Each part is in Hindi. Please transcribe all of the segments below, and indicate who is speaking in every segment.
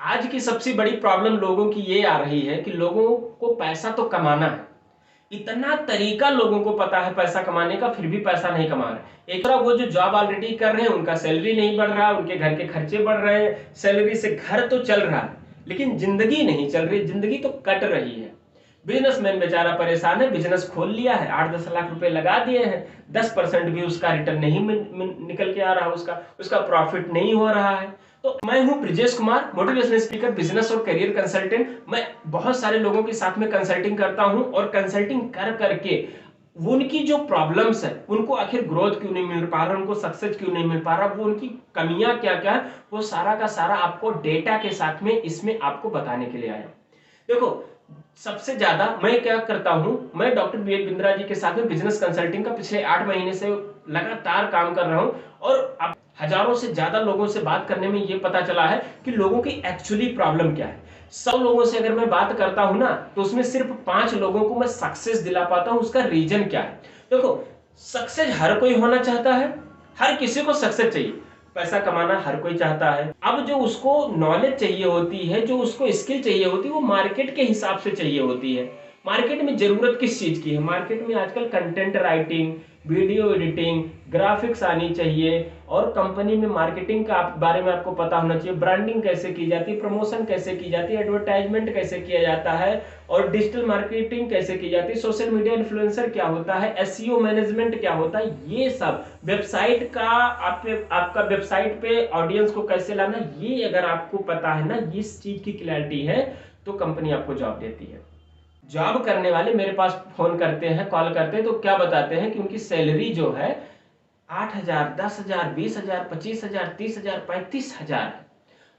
Speaker 1: आज की सबसे बड़ी प्रॉब्लम लोगों की ये आ रही है कि लोगों को पैसा तो कमाना है। इतना तरीका लोगों को पता है पैसा कमाने का, फिर भी पैसा नहीं कमा रहे। एक तरफ वो जो जॉब ऑलरेडी कर रहे हैं उनका सैलरी नहीं बढ़ रहा, उनके घर के खर्चे बढ़ रहे हैं, सैलरी से घर तो चल रहा है लेकिन जिंदगी नहीं चल रही, जिंदगी तो कट रही है। बिजनेसमैन बेचारा परेशान है, बिजनेस खोल लिया है, 8-10 लाख रुपए लगा दिए हैं, 10% भी उसका रिटर्न नहीं निकल के आ रहा, उसका प्रॉफिट नहीं हो रहा है। तो मैं हूं Brijesh Kumar, motivational speaker, business और करियर कंसल्टेंट। मैं बहुत सारे लोगों के साथ में कंसल्टिंग करता हूं और कंसल्टिंग कर करके उनकी जो प्रॉब्लम्स है, उनको आखिर ग्रोथ क्यों नहीं मिल पा रहा, उनको सक्सेस क्यों नहीं मिल पा रहा, वो उनकी कमियां क्या क्या, वो सारा का सारा आपको डेटा के साथ में इसमें आपको बताने के लिए आया। देखो, सबसे ज्यादा मैं क्या करता हूं, मैं डॉक्टर विवेक बिंद्रा जी के साथ में बिजनेस कंसल्टिंग का पिछले 8 महीने से लगातार काम कर रहा हूं और अब हजारों से ज्यादा लोगों से बात करने में यह पता चला है कि लोगों की एक्चुअली प्रॉब्लम क्या है। 100 लोगों से अगर मैं बात करता हूं ना, तो उसमें सिर्फ 5 लोगों को मैं सक्सेस दिला पाता हूं। उसका रीजन क्या है? देखो, सक्सेस हर कोई होना चाहता है, हर किसी को सक्सेस चाहिए, पैसा कमाना हर कोई चाहता है। अब जो उसको नॉलेज चाहिए होती है, जो उसको स्किल चाहिए होती है, वो मार्केट के हिसाब से चाहिए होती है। मार्केट में जरूरत किस चीज की है? मार्केट में आजकल content writing, video editing, graphics आनी चाहिए और कंपनी में मार्केटिंग का बारे में आपको पता होना चाहिए, ब्रांडिंग कैसे की जाती है, प्रमोशन कैसे की जाती है, एडवर्टाइजमेंट कैसे किया जाता है और डिजिटल मार्केटिंग कैसे की जाती है, सोशल मीडिया इन्फ्लुएंसर क्या होता है, एसईओ मैनेजमेंट क्या होता है, ये सब वेबसाइट का आपका वेबसाइट पे ऑडियंस को कैसे लाना, ये अगर आपको पता है ना, इस चीज की क्लैरिटी है, तो कंपनी आपको जॉब देती है। जॉब करने वाले मेरे पास फोन करते हैं, कॉल करते हैं, तो क्या बताते हैं कि उनकी सैलरी जो है 8,000, 10,000, 20,000, 25,000, 30,000, 35,000 है।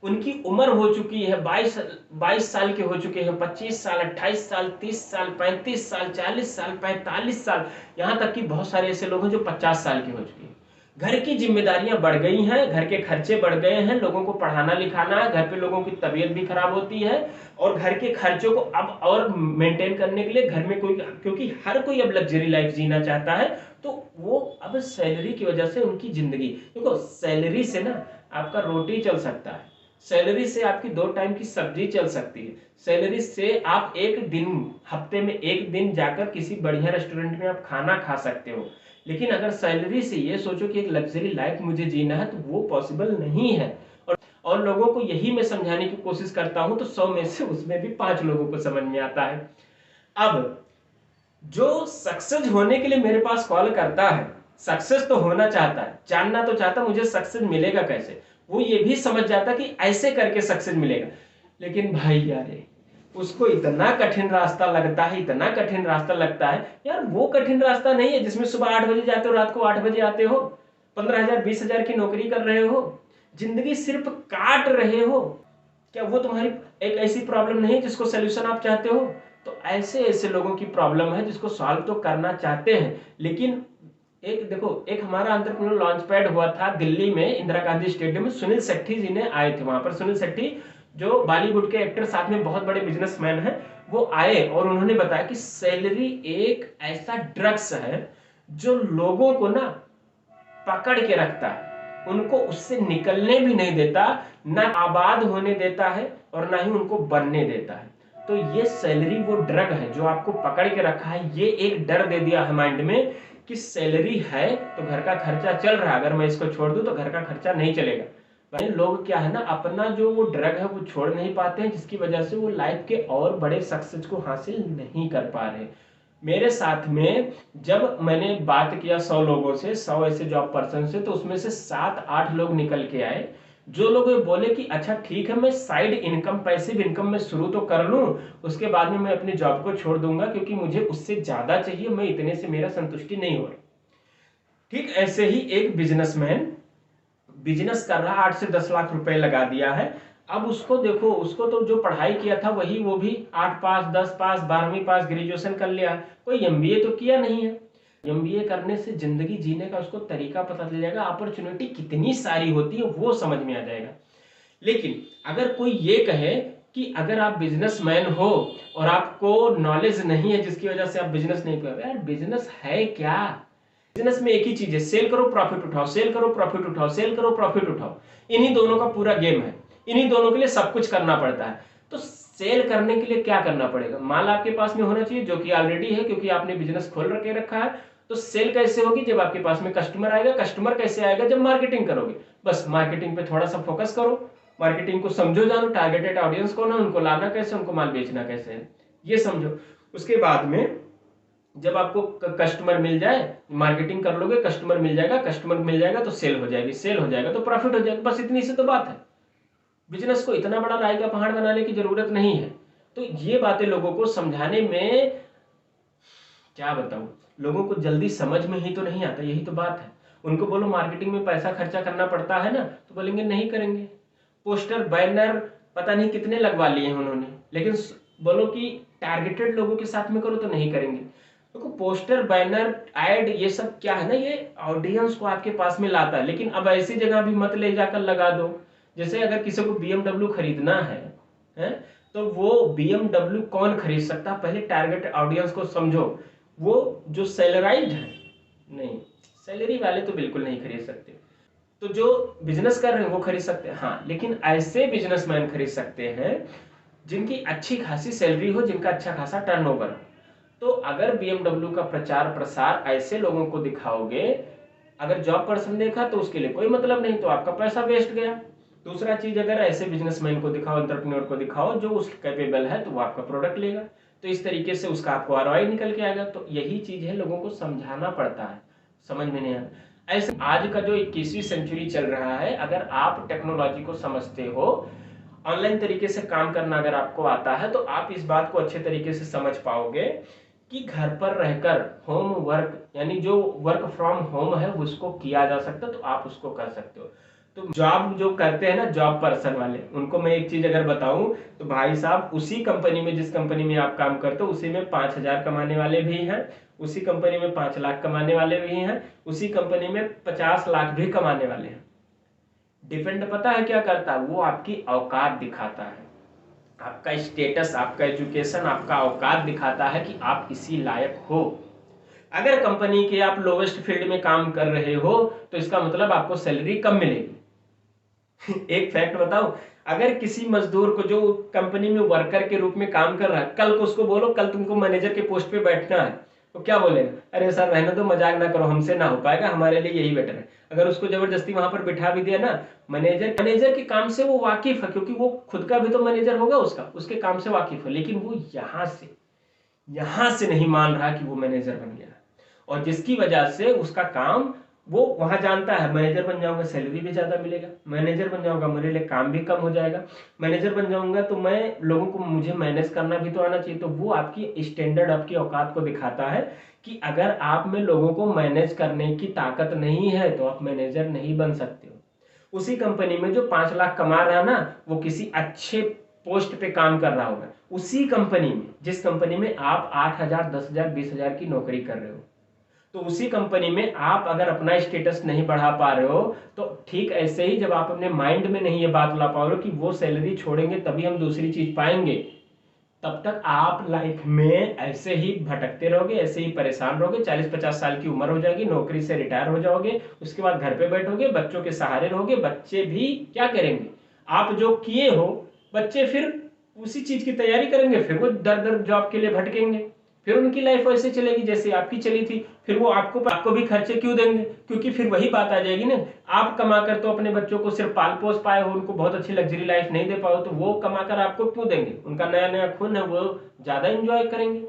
Speaker 1: उनकी उम्र हो चुकी है 22 साल के हो चुके हैं, 25 साल, 28 साल, 30 साल, 35 साल, 40 साल, 45 साल, यहां तक कि बहुत सारे ऐसे लोग हैं जो 50 साल के हो चुके हैं। घर की जिम्मेदारियां बढ़ गई हैं, घर के खर्चे बढ़ गए हैं, लोगों को पढ़ाना लिखाना है, घर पे लोगों की तबीयत भी खराब होती है और घर के खर्चों को अब और मेंटेन करने के लिए घर में कोई, क्योंकि हर कोई अब लग्जरी लाइफ जीना चाहता है, तो वो अब सैलरी की वजह से उनकी जिंदगी, देखो सैलरी से ना आपका रोटी चल सकता है, सैलरी से आपकी 2 टाइम की सब्जी चल सकती है, सैलरी से आप एक दिन, हफ्ते में एक दिन जाकर किसी बढ़िया रेस्टोरेंट में आप खाना खा सकते हो। लेकिन अगर सैलरी से ये सोचो कि एक लग्जरी लाइफ मुझे जीना है, तो वो पॉसिबल नहीं है। और लोगों को यही मैं समझाने की कोशिश करता हूं, तो 100 में से उसमें भी 5 लोगों को समझ में आता है। अब जो सक्सेस होने के लिए मेरे पास कॉल करता है, सक्सेस तो होना चाहता है, जानना तो चाहता मुझे सक्सेस मिलेगा कैसे, वो ये भी समझ जाता कि ऐसे करके सक्सेस मिलेगा, लेकिन भाई यार उसको इतना कठिन रास्ता लगता है, इतना कठिन रास्ता लगता है यार। वो कठिन रास्ता नहीं है जिसमें सुबह 8 बजे जाते हो, रात को 8 बजे आते हो, 15,000 20,000 की नौकरी कर रहे हो, जिंदगी सिर्फ काट रहे हो। क्या वो तुम्हारी एक ऐसी प्रॉब्लम नहीं है जिसको सोल्यूशन आप चाहते हो? तो ऐसे ऐसे लोगों की प्रॉब्लम है जिसको सॉल्व तो करना चाहते हैं, लेकिन एक देखो, एक हमारा एंटरप्रेन्योर लॉन्च पैड हुआ था दिल्ली में, इंदिरा गांधी स्टेडियम में, सुनील शेट्टी जी ने आए थे वहां पर। सुनील शेट्टी जो बॉलीवुड के एक्टर, साथ में बहुत बड़े बिजनेसमैन हैं, वो आए और उन्होंने बताया कि सैलरी एक ऐसा ड्रग्स है जो लोगों को ना पकड़ के रखता है, उनको उससे निकलने भी नहीं देता, ना आबाद होने देता है और ना ही उनको बनने देता है। तो ये सैलरी वो ड्रग है जो आपको पकड़ के रखा है। ये एक डर दे दिया है माइंड में कि सैलरी है तो घर का खर्चा चल रहा है, अगर मैं इसको छोड़ दूं तो घर का खर्चा नहीं चलेगा। भाई लोग क्या है ना, अपना जो वो ड्रग है वो छोड़ नहीं पाते हैं, जिसकी वजह से वो लाइफ के और बड़े सक्सेस को हासिल नहीं कर पा रहे। मेरे साथ में जब मैंने बात किया 100 लोगों से, 100 ऐसे जॉब पर्सन से, तो उसमें से 7-8 लोग निकल के आए जो लोग बोले कि अच्छा ठीक है, मैं साइड इनकम, पैसिव इनकम में शुरू तो कर लूं, उसके बाद में मैं अपनी जॉब को छोड़ दूंगा क्योंकि मुझे उससे ज्यादा चाहिए, मैं इतने से मेरा संतुष्टि नहीं हो रही। ठीक ऐसे ही एक बिजनेसमैन बिजनेस कर रहा, 8 से 10 लाख रुपए लगा दिया है। अब उसको देखो, उसको तो जो पढ़ाई किया था वही, वो भी 8 पास, 10 पास, 12वीं पास, ग्रेजुएशन कर लिया, कोई एमबीए तो किया नहीं है। एमबीए करने से जिंदगी जीने का उसको तरीका पता चल जाएगा, अपॉर्चुनिटी कितनी सारी होती है वो समझ में आ जाएगा। लेकिन अगर कोई ये कहे कि अगर आप बिजनेसमैन हो और आपको नॉलेज नहीं है जिसकी वजह से आप बिजनेस नहीं कर रहे, यार बिजनेस है क्या? बिजनेस में एक ही चीज है, सेल करो प्रॉफिट उठाओ, सेल करो प्रॉफिट उठाओ, सेल करो प्रॉफिट उठाओ, इन्हीं दोनों का पूरा गेम है। इन्हीं दोनों के लिए सब कुछ करना पड़ता है। तो सेल करने के लिए क्या करना पड़ेगा? माल आपके पास में होना चाहिए जो कि ऑलरेडी है, क्योंकि आपने बिजनेस खोल के रखा है। तो सेल कैसे होगी? जब आपके पास में कस्टमर आएगा। कस्टमर कैसे आएगा? जब मार्केटिंग करोगे। बस मार्केटिंग पे थोड़ा सा फोकस करो, मार्केटिंग को समझो, जानो टारगेटेड ऑडियंस कौन है, उनको लाना कैसे, उनको माल बेचना कैसे है, ये समझो। उसके बाद में जब आपको कस्टमर मिल जाए, मार्केटिंग कर लोगे, कस्टमर मिल जाएगा, कस्टमर मिल जाएगा तो सेल हो जाएगी, सेल हो जाएगा तो प्रॉफिट हो जाएगा। बस इतनी सी तो बात है। बिजनेस को इतना बड़ा राई का पहाड़ बनाने की जरूरत नहीं है। तो ये बातें लोगों को समझाने में क्या बताऊं, लोगों को जल्दी समझ में ही तो नहीं आता, यही तो बात है। उनको बोलो मार्केटिंग में पैसा खर्चा करना पड़ता है ना, तो बोलेंगे नहीं करेंगे। पोस्टर बैनर पता नहीं कितने लगवा लिए हैं उन्होंने, लेकिन बोलो कि टारगेटेड लोगों के साथ में करो तो नहीं करेंगे। देखो पोस्टर बैनर एड ये सब क्या है ना, ये ऑडियंस को आपके पास में लाता है। लेकिन अब ऐसी जगह भी मत ले जाकर लगा दो, जैसे अगर किसी को BMW खरीदना है तो वो BMW कौन खरीद सकता? पहले टारगेट ऑडियंस को समझो। वो जो सैलराइज्ड है, नहीं, सैलरी वाले तो बिल्कुल नहीं खरीद सकते। तो जो बिजनेस कर रहे हैं वो खरीद सकते हैं, हाँ, लेकिन ऐसे बिजनेसमैन खरीद सकते हैं जिनकी अच्छी खासी सैलरी हो, जिनका अच्छा खासा टर्नओवर हो। तो अगर BMW का प्रचार प्रसार ऐसे लोगों को दिखाओगे, अगर जॉब पर्सन देखा तो उसके लिए कोई मतलब नहीं, तो आपका पैसा वेस्ट गया। दूसरा चीज, अगर ऐसे बिजनेसमैन को दिखाओ, एंटरप्रेन्योर को दिखाओ जो उस कैपेबल है, तो वो आपका प्रोडक्ट लेगा, तो इस तरीके से उसका आपको ROI निकल के आएगा। तो यही चीज है, लोगों को समझाना पड़ता है, समझ में नहीं आता। ऐसे आज का जो 21वीं सेंचुरी चल रहा है, अगर आप टेक्नोलॉजी को समझते हो, ऑनलाइन तरीके से काम करना अगर आपको आता है, तो आप इस बात को अच्छे तरीके से समझ पाओगे कि घर पर रहकर होम वर्क, यानी जो वर्क फ्रॉम होम है उसको किया जा सकता है, तो आप उसको कर सकते हो। तो जॉब जो करते हैं ना, जॉब पर्सन वाले, उनको मैं एक चीज अगर बताऊं तो भाई साहब, उसी कंपनी में, जिस कंपनी में आप काम करते हो, उसी में 5,000 कमाने वाले भी हैं, उसी कंपनी में 5 लाख कमाने वाले भी हैं, उसी कंपनी में 50 लाख भी कमाने वाले हैं। डिपेंड पता है क्या करता है? वो आपकी औकात दिखाता है, आपका स्टेटस, आपका एजुकेशन, आपका औकात दिखाता है कि आप इसी लायक हो। अगर कंपनी के आप लोवेस्ट फील्ड में काम कर रहे हो तो इसका मतलब आपको सैलरी कम मिलेगी। एक फैक्ट बताओ, अगर किसी मजदूर को जो कंपनी में वर्कर के रूप में काम कर रहा है, कल को उसको बोलो कल तुमको मैनेजर के पोस्ट पे बैठना है, तो क्या बोलेगा? अरे सर रहने दो, मजाक ना करो, हमसे ना हो पाएगा, हमारे लिए यही बेटर है। अगर उसको जबरदस्ती वहां पर बिठा भी दिया ना, मैनेजर के काम से वो वाकिफ है, क्योंकि वो खुद का भी तो मैनेजर होगा, उसके काम से वाकिफ है, लेकिन वो यहां से नहीं मान रहा कि वो मैनेजर बन गया, और जिसकी वजह से उसका काम वो वहां जानता है, मैनेजर बन जाऊंगा सैलरी भी ज्यादा मिलेगा, मैनेजर बन जाऊंगा मेरे लिए काम भी कम हो जाएगा, मैनेजर बन जाऊंगा तो मैं लोगों को, मुझे मैनेज करना भी तो आना चाहिए। तो वो आपकी स्टैंडर्ड, आपकी औकात को दिखाता है कि अगर आप में लोगों को मैनेज करने की ताकत नहीं है तो आप मैनेजर नहीं बन सकते हो। उसी कंपनी में जो 5 लाख कमा रहा है ना, वो किसी अच्छे पोस्ट पे काम कर रहा होगा, उसी कंपनी में, जिस कंपनी में आप 8,000, 10,000, 20,000 की नौकरी कर रहे हो, तो उसी कंपनी में आप अगर अपना स्टेटस नहीं बढ़ा पा रहे हो, तो ठीक ऐसे ही जब आप अपने माइंड में नहीं ये बात ला पा रहे हो कि वो सैलरी छोड़ेंगे तभी हम दूसरी चीज पाएंगे, तब तक आप लाइफ में ऐसे ही भटकते रहोगे, ऐसे ही परेशान रहोगे। 40-50 साल की उम्र हो जाएगी, नौकरी से रिटायर हो जाओगे, उसके बाद घर पे बैठोगे, बच्चों के सहारे रहोगे। बच्चे भी क्या करेंगे? आप जो किए हो, बच्चे फिर उसी चीज की तैयारी करेंगे, फिर वो दर दर जॉब के लिए भटकेंगे, फिर उनकी लाइफ वैसे चलेगी जैसे आपकी चली थी। फिर वो आपको भी खर्चे क्यों देंगे? क्योंकि फिर वही बात आ जाएगी ना, आप कमाकर तो अपने बच्चों को सिर्फ पाल पोस पाए हो, उनको बहुत अच्छी लग्जरी लाइफ नहीं दे पाओ, तो वो कमाकर आपको क्यों देंगे? उनका नया नया खून है, वो ज्यादा इंजॉय करेंगे।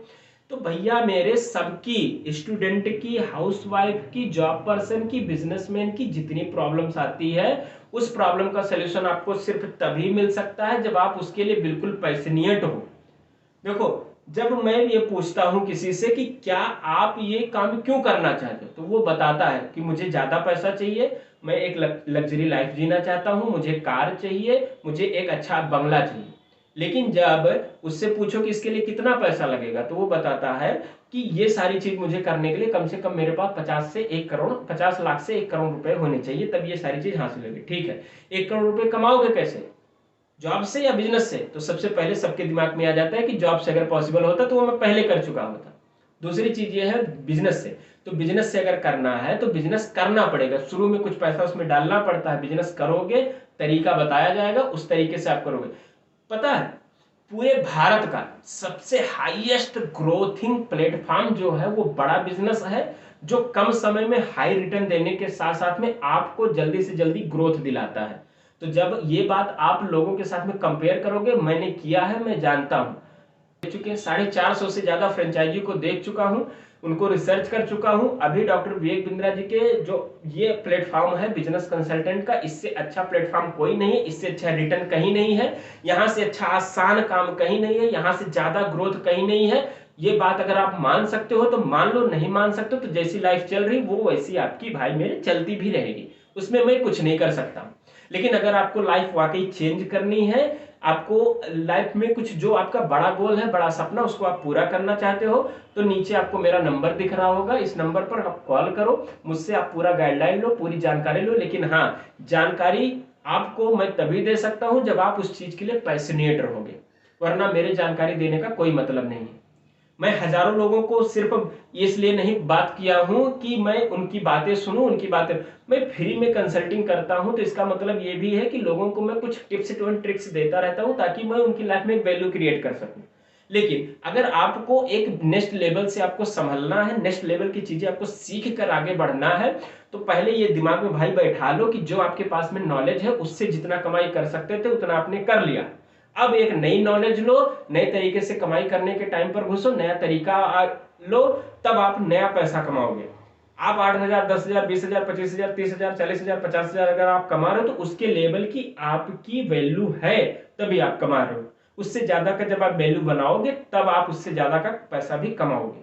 Speaker 1: तो भैया मेरे, सबकी, स्टूडेंट की, हाउसवाइफ की, जॉब पर्सन की, बिजनेसमैन की जितनी प्रॉब्लम्स आती है, उस प्रॉब्लम का सोल्यूशन आपको सिर्फ तभी मिल सकता है जब आप उसके लिए बिल्कुल पैशनेट हो। देखो, जब मैं ये पूछता हूं किसी से कि क्या आप ये काम क्यों करना चाहते हो, तो वो बताता है कि मुझे ज्यादा पैसा चाहिए, मैं एक लग्जरी लाइफ जीना चाहता हूं, मुझे कार चाहिए, मुझे एक अच्छा बंगला चाहिए। लेकिन जब उससे पूछो कि इसके लिए कितना पैसा लगेगा, तो वो बताता है कि ये सारी चीज मुझे करने के लिए कम से कम मेरे पास 50 लाख से 1 करोड़ रुपए होने चाहिए, तब ये सारी चीज हासिल होगी। ठीक है, 1 करोड़ रुपए कमाओगे कैसे? जॉब से या बिजनेस से? तो सबसे पहले सबके दिमाग में आ जाता है कि जॉब से अगर पॉसिबल होता तो वो मैं पहले कर चुका होता। दूसरी चीज ये है बिजनेस से। तो बिजनेस से अगर करना है तो बिजनेस करना पड़ेगा, शुरू में कुछ पैसा उसमें डालना पड़ता है, बिजनेस करोगे, तरीका बताया जाएगा, उस तरीके से आप करोगे। पता है पूरे भारत का सबसे हाईएस्ट ग्रोथिंग प्लेटफॉर्म जो है वो बड़ा बिजनेस है, जो कम समय में हाई रिटर्न देने के साथ साथ में आपको जल्दी से जल्दी ग्रोथ दिलाता है। तो जब ये बात आप लोगों के साथ में कंपेयर करोगे, मैंने किया है, मैं जानता हूं, देख चुके हैं, 450 से ज्यादा फ्रेंचाइजी को देख चुका हूं, उनको रिसर्च कर चुका हूं। अभी डॉक्टर विवेक बिंद्रा जी के जो ये प्लेटफॉर्म है बिजनेस कंसल्टेंट का, इससे अच्छा प्लेटफॉर्म कोई नहीं है, इससे अच्छा रिटर्न कहीं नहीं है, यहां से अच्छा आसान काम कहीं नहीं है, यहां से ज्यादा ग्रोथ कहीं नहीं है। ये बात अगर आप मान सकते हो तो मान लो, नहीं मान सकते तो जैसी लाइफ चल रही वो वैसी आपकी भाई मेरे चलती भी रहेगी, उसमें मैं कुछ नहीं कर सकता। लेकिन अगर आपको लाइफ वाकई चेंज करनी है, आपको लाइफ में कुछ जो आपका बड़ा गोल है, बड़ा सपना, उसको आप पूरा करना चाहते हो, तो नीचे आपको मेरा नंबर दिख रहा होगा, इस नंबर पर आप कॉल करो, मुझसे आप पूरा गाइडलाइन लो, पूरी जानकारी लो। लेकिन हाँ, जानकारी आपको मैं तभी दे सकता हूं जब आप उस चीज के लिए पैशनेट रहोगे, वरना मेरे जानकारी देने का कोई मतलब नहीं है। मैं हजारों लोगों को सिर्फ इसलिए नहीं बात किया हूं कि मैं उनकी बातें सुनूं, उनकी बातें, मैं फ्री में कंसल्टिंग करता हूं, तो इसका मतलब ये भी है कि लोगों को मैं कुछ टिप्स एंड ट्रिक्स देता रहता हूं ताकि मैं उनकी लाइफ में एक वैल्यू क्रिएट कर सकूं। लेकिन अगर आपको एक नेक्स्ट लेवल से आपको संभलना है, नेक्स्ट लेवल की चीजें आपको सीख कर आगे बढ़ना है, तो पहले ये दिमाग में भाई बैठा लो कि जो आपके पास में नॉलेज है उससे जितना कमाई कर सकते थे उतना आपने कर लिया। अब एक नई नॉलेज लो, नए तरीके से कमाई करने के टाइम पर घुसो, नया तरीका लो, तब आप नया पैसा कमाओगे। आप 8,000, 10,000, 20,000, 25,000, 30,000, 40,000, 50,000 अगर आप कमा रहे हो तो उसके लेवल की आपकी वैल्यू है, तभी आप कमा रहे हो। उससे ज्यादा का जब आप वैल्यू बनाओगे तब आप उससे ज्यादा का पैसा भी कमाओगे।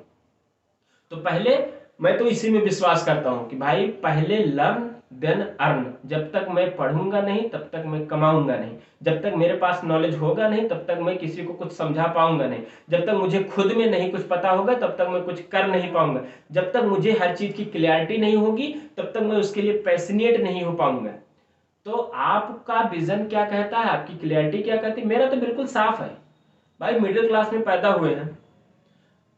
Speaker 1: तो पहले मैं तो इसी में विश्वास करता हूं कि भाई पहले लर्न देन अर्न। जब तक मैं पढ़ूंगा नहीं तब तक मैं कमाऊंगा नहीं, जब तक मेरे पास नॉलेज होगा नहीं तब तक मैं किसी को कुछ समझा पाऊंगा नहीं, जब तक मुझे खुद में नहीं कुछ पता होगा तब तक मैं कुछ कर नहीं पाऊंगा, जब तक मुझे हर चीज की क्लैरिटी नहीं होगी तब तक मैं उसके लिए पैशनेट नहीं हो पाऊंगा। तो आपका विजन क्या कहता है, आपकी क्लैरिटी क्या कहती है? मेरा तो बिल्कुल साफ है भाई, मिडिल क्लास में पैदा हुए हैं,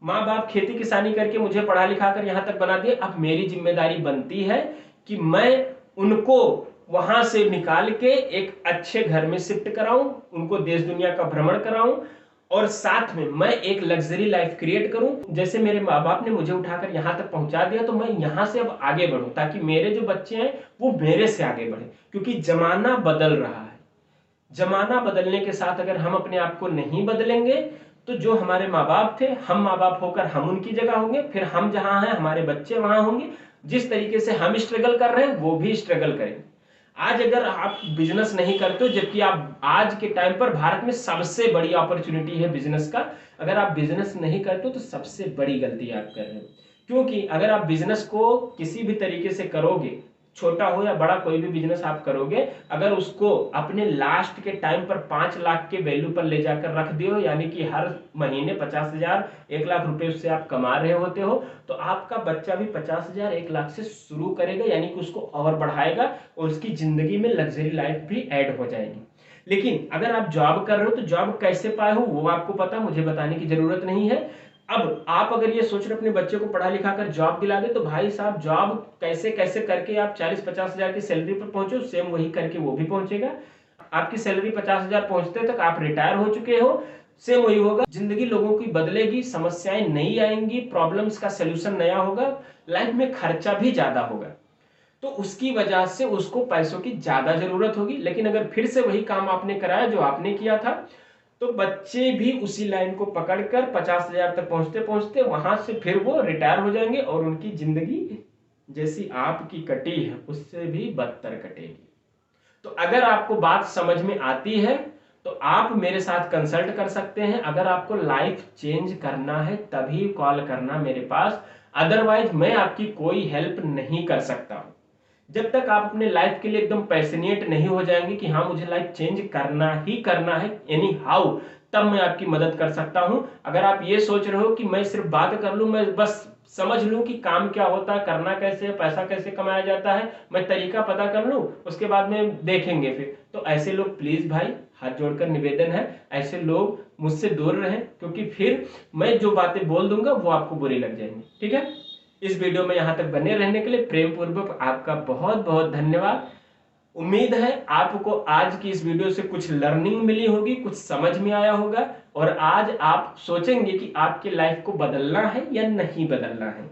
Speaker 1: माँ बाप खेती किसानी करके मुझे पढ़ा लिखा कर यहाँ तक बना दिए। अब मेरी जिम्मेदारी बनती है कि मैं उनको वहां से निकाल के एक अच्छे घर में शिफ्ट कराऊं, उनको देश दुनिया का भ्रमण कराऊं, और साथ में मैं एक लग्जरी लाइफ क्रिएट करूं। जैसे मेरे माँ बाप ने मुझे उठाकर यहाँ तक पहुंचा दिया, तो मैं यहाँ से अब आगे बढ़ूं ताकि मेरे जो बच्चे हैं वो मेरे से आगे बढ़े, क्योंकि जमाना बदल रहा है। जमाना बदलने के साथ अगर हम अपने आप को नहीं बदलेंगे तो जो हमारे माँ बाप थे, हम माँ बाप होकर हम उनकी जगह होंगे, फिर हम जहां हैं हमारे बच्चे वहां होंगे। जिस तरीके से हम स्ट्रगल कर रहे हैं वो भी स्ट्रगल करेंगे। आज अगर आप बिजनेस नहीं करते हो, जबकि आप आज के टाइम पर भारत में सबसे बड़ी अपॉर्चुनिटी है बिजनेस का, अगर आप बिजनेस नहीं करते हो तो सबसे बड़ी गलती आप कर रहे हो। क्योंकि अगर आप बिजनेस को किसी भी तरीके से करोगे, छोटा हो या बड़ा, कोई भी बिजनेस आप करोगे, अगर उसको अपने लास्ट के टाइम पर 5 लाख के वैल्यू पर ले जाकर रख दियो, यानी कि हर महीने 50,000, 1 लाख रुपए उससे आप कमा रहे होते हो, तो आपका बच्चा भी 50,000, 1 लाख से शुरू करेगा, यानी कि उसको और बढ़ाएगा और उसकी जिंदगी में लग्जरी लाइफ भी ऐड हो जाएगी। लेकिन अगर आप जॉब कर रहे हो तो जॉब कैसे पाए हो वो आपको पता, मुझे बताने की जरूरत नहीं है। अब आप अगर ये सोच रहे अपने बच्चे को पढ़ा लिखा कर जॉब दिला दे, तो भाई साहब जॉब कैसे कैसे करके आप 40-50 हजार की सैलरी पर पहुंचो, सेम वही करके वो भी पहुंचेगा। आपकी सैलरी 50,000 पहुंचते तक आप रिटायर हो चुके हो, सेम वही होगा। जिंदगी लोगों की बदलेगी, समस्याएं नई आएंगी, प्रॉब्लम्स का सोल्यूशन नया होगा, लाइफ में खर्चा भी ज्यादा होगा, तो उसकी वजह से उसको पैसों की ज्यादा जरूरत होगी। लेकिन अगर फिर से वही काम आपने कराया जो आपने किया था, तो बच्चे भी उसी लाइन को पकड़कर 50,000 तक पहुंचते पहुंचते वहां से फिर वो रिटायर हो जाएंगे और उनकी जिंदगी जैसी आपकी कटी है उससे भी बदतर कटेगी। तो अगर आपको बात समझ में आती है तो आप मेरे साथ कंसल्ट कर सकते हैं। अगर आपको लाइफ चेंज करना है तभी कॉल करना मेरे पास, अदरवाइज मैं आपकी कोई हेल्प नहीं कर सकता हूं। जब तक आप अपने लाइफ के लिए एकदम पैशनेट नहीं हो जाएंगे कि हाँ मुझे लाइफ चेंज करना ही करना है एनी हाउ, तब मैं आपकी मदद कर सकता हूं। अगर आप ये सोच रहे हो कि मैं सिर्फ बात कर लूं, मैं बस समझ लूं कि काम क्या होता है, करना कैसे है, पैसा कैसे कमाया जाता है, मैं तरीका पता कर लूं, उसके बाद में देखेंगे फिर, तो ऐसे लोग प्लीज भाई हाथ जोड़कर निवेदन है, ऐसे लोग मुझसे दूर रहें, क्योंकि फिर मैं जो बातें बोल दूंगा वो आपको बुरी लग जाएंगी। ठीक है, इस वीडियो में यहाँ तक बने रहने के लिए प्रेम पूर्वक आपका बहुत बहुत धन्यवाद। उम्मीद है आपको आज की इस वीडियो से कुछ लर्निंग मिली होगी, कुछ समझ में आया होगा और आज आप सोचेंगे कि आपके लाइफ को बदलना है या नहीं बदलना है।